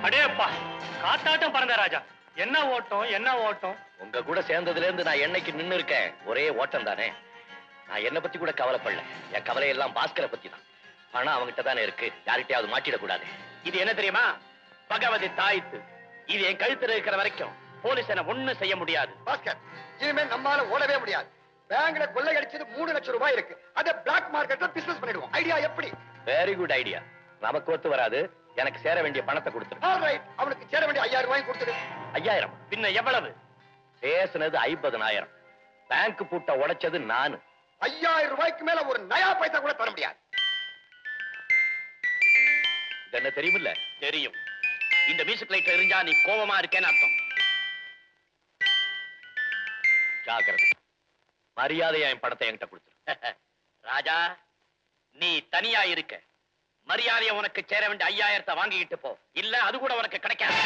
அடேப்பா, காத்தாட்டம் பறந்த ராஜா. என்ன ஓட்டம், என்ன ஓட்டம்! உங்க கூட சேர்ந்ததுல இருந்து நான் என்னைக்கு நின்னு இருக்கேன், ஒரே ஓட்டம் தானே. நான் என்ன பத்தி கூட கவலைப்படல. என் கவலையெல்லாம் பாஸ்கரை பத்தி தான். ஆனா அவங்கிட்ட தானே இருக்கு, யார்கிட்டயாவது மாட்டிடக்கூடாது. இது என்ன தெரியுமா? பகவதி தாய்த்து. இது என் கழுத்துல இருக்கிற வரைக்கும் போலீஸ் என்ன ஒண்ணும் செய்ய முடியாது. பாஸ்கர், இனிமே நம்மால ஓடவே முடியாது. பேங்க்ல கொள்ளை அடிச்சது 3 லட்சம் ரூபாய் இருக்கு. அதை பிளாக் மார்க்கெட்ல பிசினஸ் பண்ணிடுவோம். ஐடியா எப்படி? Very good idea. நமக்கு ஒத்து வராது. எனக்கு சேர வேண்டிய பணத்தை கொடுத்துரு. ஆல்ரைட், அவனுக்கு சேர வேண்டிய 5000 ரூபாய் கொடுத்துரு. 5000? பின்ன எவ்வளவு? பேசுனது 50000. பேங்க் பூட்ட உடைச்சது நானு. 5000 ரூபாய்க்கு மேல ஒரு நயா பைசா கூட தர முடியாது. இது என்ன தெரியுமில்ல? தெரியும். இந்த மியூசிக் லைட்ல எரிஞ்சா நீ கோபமா இருக்கேன்னு அர்த்தம். ஜாக்கிரதை. மரியாதையா என் பணத்தை என்கிட்ட கொடுத்துரு. ராஜா, நீ தனியா இருக்க. மரியாதையை உனக்கு சேர வேண்டிய 5000 வாங்கிட்டு போ. இல்ல அது கூட உனக்கு கிடைக்காது.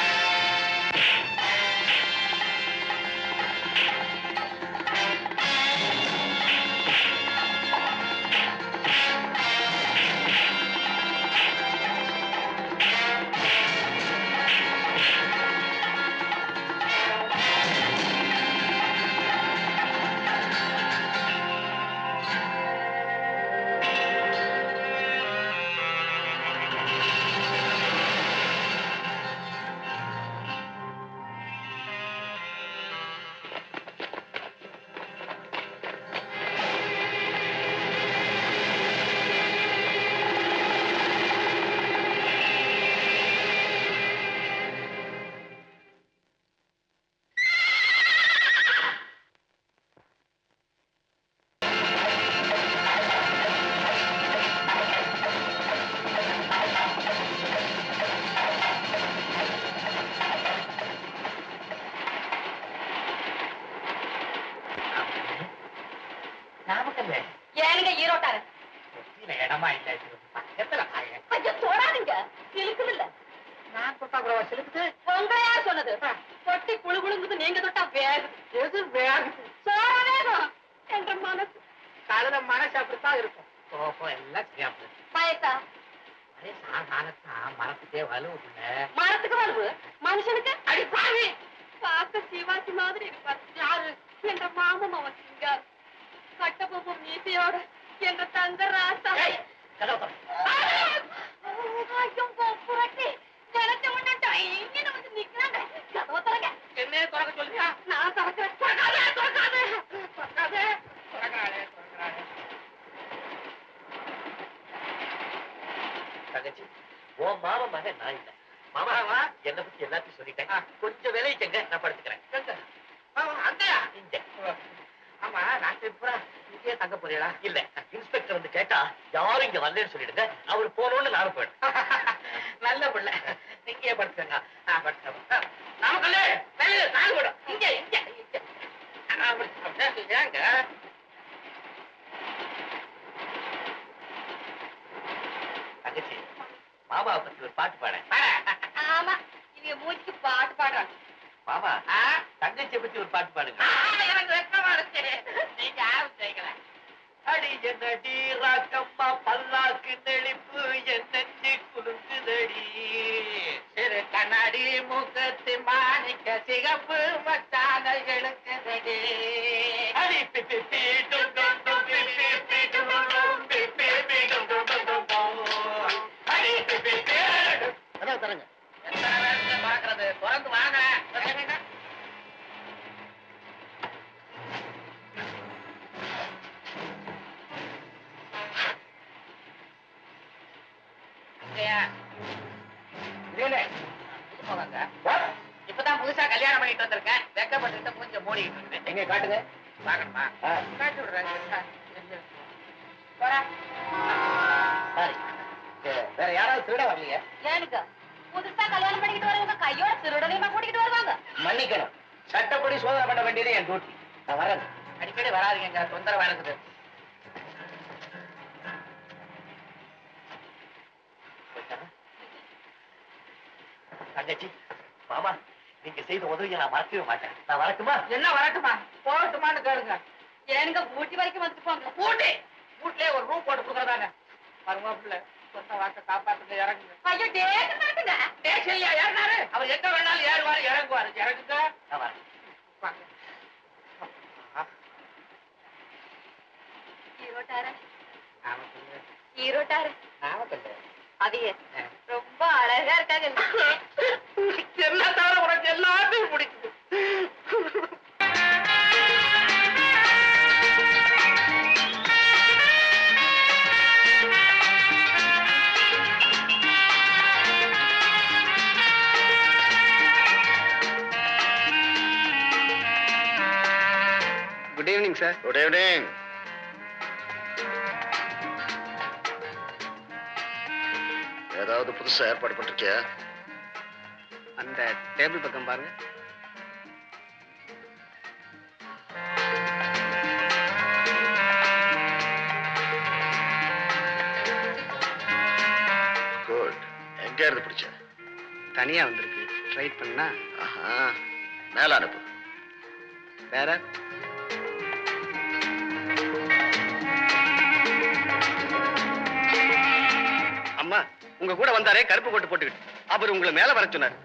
நாமக்கல்ல ஏனுங்க ஈரோட்டார இடமா இல்ல பக்கத்துல ஐயோ தொடாதீங்க சிலுக்குது இல்ல நான் தொட்டா கூட சிலுக்குது உங்களை யார் சொன்னது தொட்டி குழு குழுங்குது நீங்க தொட்டா வேகுது எது வேகம் சோற வேகம் என்ற மனசு காலையில மனசு அப்படித்தான் இருக்கும் கோபம் எல்லாம் சரியா போயிடும் பயத்தா சாதாரணத்தான் மரத்துக்கே வலுவுக்குள்ள மரத்துக்கு வருவு மனுஷனுக்கு அடி பாவி பார்க்க சிவாஜி மாதிரி இருப்பார் யாரு என்ற மாமன் அவன் சிங்கார் கட்டபொம்பு மீசையோட என்ற தங்க ராசா கதவு ஐயோ புரட்டி நினைச்ச உடனே இங்க வந்து நிக்கிறாங்க கதவை திறங்க என்ன திறக்க சொல்லியா நான் திறக்கிறேன் திறக்காதே திறக்காதே திறக்காதே திறக்கிறாளே திறக்கிறாளே தங்கச்சி ஓ மாமா மகன் நான் இல்ல மாமாவா என்னை பத்தி எல்லாத்தையும் சொல்லிட்டேன் கொஞ்சம் விளைவிச்சங்க நான் படுத்துக்கிறேன் அங்கயா இங்க ஆமா நான் இப்ப இங்கே தங்க போறீங்களா இல்ல இன்ஸ்பெக்டர் வந்து கேட்டா யாரும் இங்க வரலன்னு சொல்லிடுங்க அவர் போனோன்னு நானும் போயிடும் நல்ல பிள்ளை இங்கே படுத்துங்க நமக்குள்ள நல்ல நாள் கூட இங்க இங்க ஏங்க தங்கச்சி மாமாவை பத்தி ஒரு பாட்டு பாட ஆமா இவங்க மூச்சுக்கு பாட்டு பாடுறாங்க மாமா தங்கச்சியை பத்தி ஒரு பாட்டு பாடுங்க எனக்கு வெக்கமா இருக்கு நீங்க யாரும் செய்யல அடி என்னடி ராக்கம்மா பல்லாக்கு நெளிப்பு என் நெஞ்சு குலுங்குதடி சிறு கண்ணாடி மூக்கத்து மாணிக்க சிகப்பு மச்சான எழுக்குதடி அடி பிப்பி பீட்டும் டும் டும் பிப்பி பீட்டும் டும் பிப்பி பீட்டும் டும் டும் டும் டும் அடி பிப்பி பீட்டும் அதான் தரங்க எத்தனை பேருக்கு பாக்குறது திறந்து வாங்க இப்பதான் புதுசா கல்யாணம் பண்ணிட்டு வந்திருக்கேன் வெக்கப்பட்டு கொஞ்சம் மூடிக்கிட்டு இருக்கேன் எங்க காட்டுங்க பாக்கணுமா காட்டி விடுறேன் வேற யாராவது திருட வரலையா ஏனுங்க புதுசா கல்யாணம் பண்ணிக்கிட்டு வரவங்க கையோட திருடனையுமா கூட்டிக்கிட்டு வருவாங்க மன்னிக்கணும் சட்டப்படி சோதனை பண்ண வேண்டியது என் டியூட்டி நான் வரேன் அடிக்கடி வராதுங்க தொந்தரவா இருக்குது தங்கச்சி மாமா நீங்க செய்த உதவியை நான் மறக்கவே மாட்டேன் நான் வரட்டுமா என்ன வரட்டுமா போகட்டுமான்னு கேளுங்க ஏனுங்க ஊட்டி வரைக்கும் வந்துட்டு போங்க ஊட்டி வீட்லயே ஒரு ரூம் போட்டு கொடுக்குறதாங்க மருமாப்புல சொந்த வார்த்தை காப்பாத்துங்க இறங்குங்க ஐயோ டேக்கு நடக்குங்க தேசியா ஏறினாரு அவர் எங்க வேணாலும் ஏறுவாரு இறங்குவாரு இறங்குங்க ஈரோட்டார ஈரோட்டார அதையே ரொம்ப அழகா இருக்காங்க என்ன தவிர உனக்கு எல்லாத்தையும் பிடிக்குது good evening sir good evening. ஏதாவது புதுசா ஏற்பாடு பண்ணிருக்கியா? அந்த டேபிள் பக்கம் பாருங்க. குட். எங்க இருந்து பிடிச்ச? தனியா வந்திருக்கு. ட்ரை பண்ணா ஆஹா, மேல அனுப்பு. வேற அம்மா உங்க கூட வந்தாரே கருப்பு கோட்டு போட்டுக்கிட்டு அவர் உங்களை மேல வர சொன்னார்.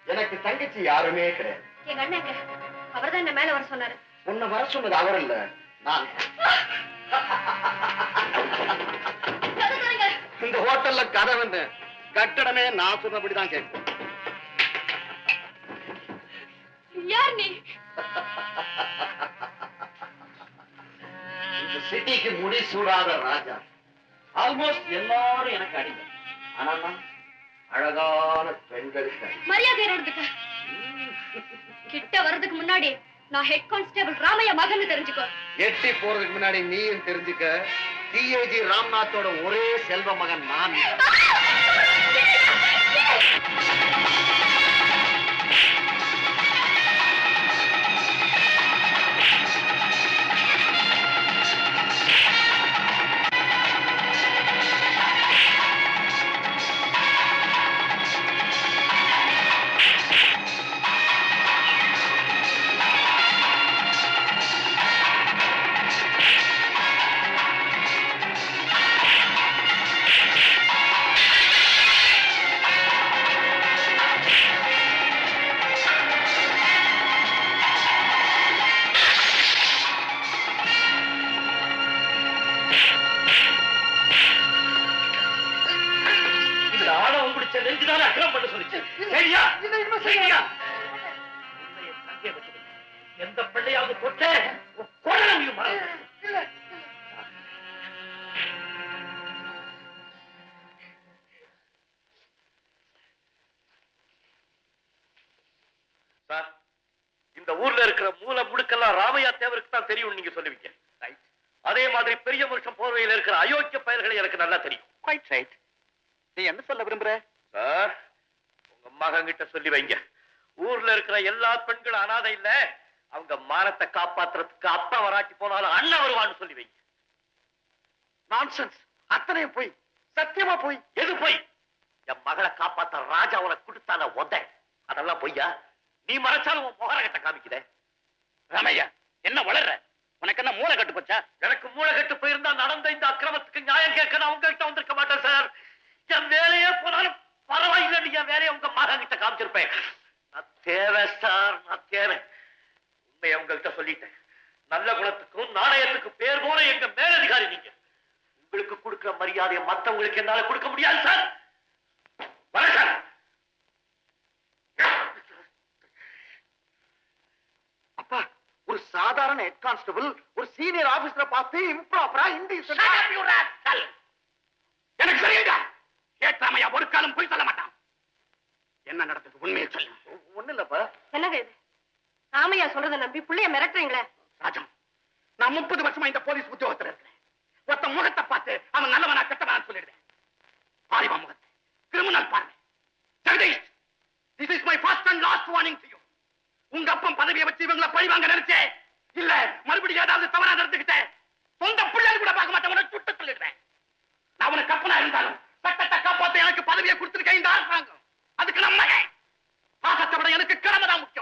எனக்கு தங்கச்சி யாருமே கிடையாது. எங்க அண்ணங்க அவர்தான் என்ன மேல வர சொன்னாரு. உன்னை வர சொன்னது அவர் இல்ல, நான். இந்த ஹோட்டல்ல கதை வந்து கட்டடமே நான் சொன்னபடிதான் கேட்கும். யார் நீ? இந்த சிட்டிக்கு முடி சூடாத ராஜா. ஆல்மோஸ்ட் எல்லாரும் எனக்கு அடிமை. ஆனா நான் அழகான பெண்களுக்கு அடிமை. மரியாதை நடந்துக்க. கிட்ட வர்றதுக்கு முன்னாடி நான் ஹெட் கான்ஸ்டபிள் ராமையா மகன் தெரிஞ்சுக்கோ. எட்டி போறதுக்கு முன்னாடி நீயும் தெரிஞ்சுக்க டிஏஜி ராம்நாத்தோட ஒரே செல்வ மகன் நான். இதுல ஆணவம் பிடிச்ச நெஞ்சுதானே அக்கிரம் பண்ண சொல்லிச்சு. சரியா? சரியா? உன்னைய தங்கே வச்சுக்கணும். எந்த பிள்ளையாவது தொட்ட கொடலையும் மறந்து. சார், இந்த ஊர்ல இருக்கிற மூல முடுக்கெல்லாம் ராமையா தேவருக்கு தான் தெரியும் நீங்க சொல்லுவீங்க. அதே மாதிரி பெரிய மனுஷன் போர்வையில் இருக்கிற அயோக்கிய பெயர்களை எனக்கு நல்லா தெரியும். Quite right. நீ என்ன சொல்ல விரும்புற? சார், உங்க மகன் கிட்ட சொல்லி வைங்க, ஊர்ல இருக்கிற எல்லா பெண்களும் அனாதை இல்ல, அவங்க மானத்தை காப்பாத்துறதுக்கு அப்பா வராட்டி போனாலும் அண்ணன் வருவான்னு சொல்லி வைங்க. நான்சென்ஸ். அத்தனையும் போய், சத்தியமா போய். எது போய்? என் மகளை காப்பாத்த ராஜா உனக்கு கொடுத்தால உத, அதெல்லாம் பொய்யா? நீ மறைச்சாலும் உன் முகரகத்தை காமிக்கிற. ராமையா, என்ன வளர்ற? உனக்கு என்ன மூளை கட்டு போச்சா? எனக்கு மூளை கட்டு போயிருந்தா நடந்த இந்த அக்கிரமத்துக்கு நியாயம் கேட்க நான் உங்ககிட்ட வந்திருக்க மாட்டேன் சார். என் வேலையே போனாலும் பரவாயில்லை, நீ என் வேலையை உங்க மகன் கிட்ட காமிச்சிருப்பேன். நான் தேவை சார், நான் தேவை. உண்மையை உங்ககிட்ட சொல்லிட்டேன். நல்ல குணத்துக்கும் நாணயத்துக்கும் பேர் போன எங்க மேலதிகாரி நீங்க. உங்களுக்கு கொடுக்கிற மரியாதையை மத்தவங்களுக்கு என்னால கொடுக்க முடியாது சார். வணக்கம். அப்பா, ஒரு சாதாரண ஹெட் கான்ஸ்டபிள் ஒரு சீனியர் ஆபீசரை பார்த்து இம்ப்ராப்பரா ஹிந்தி எனக்கு சரியா கேட்டாமையா ஒரு காலம் போய் சொல்ல மாட்டான். என்ன நடந்தது உண்மையை சொல்லு. ஒண்ணு இல்லப்பா. என்னங்க இது? ராமையா சொல்றதை நம்பி புள்ளைய மிரட்டுறீங்களே. ராஜா, நான் 30 வருஷமா இந்த போலீஸ் உத்தியோகத்துல இருக்கிறேன். ஒருத்த முகத்தை பார்த்து அவன் நல்லவனா கெட்டவனா சொல்லிடுறேன். பாரிவா முகத்தை, கிரிமினல் பாருங்க. Jagadish, this is my first and last warning to you. உங்க அப்பன் பதவியை வச்சு இவங்களை பழிவாங்க நினைச்சே இல்ல, மறுபடியும் ஏதாவது தவறா நடந்துக்கிட்டேன் சொந்த பிள்ளைகள் கூட பார்க்க மாட்டேன், உனக்கு சுட்டு சொல்லிடுறேன். நான் உனக்கு அப்பனா இருந்தாலும் சட்டத்தை காப்பாத்த எனக்கு பதவியை கொடுத்திருக்கேன் இந்த அரசாங்கம். அதுக்கு நம்ம பாசத்தை விட எனக்கு கடமை தான் முக்கியம்.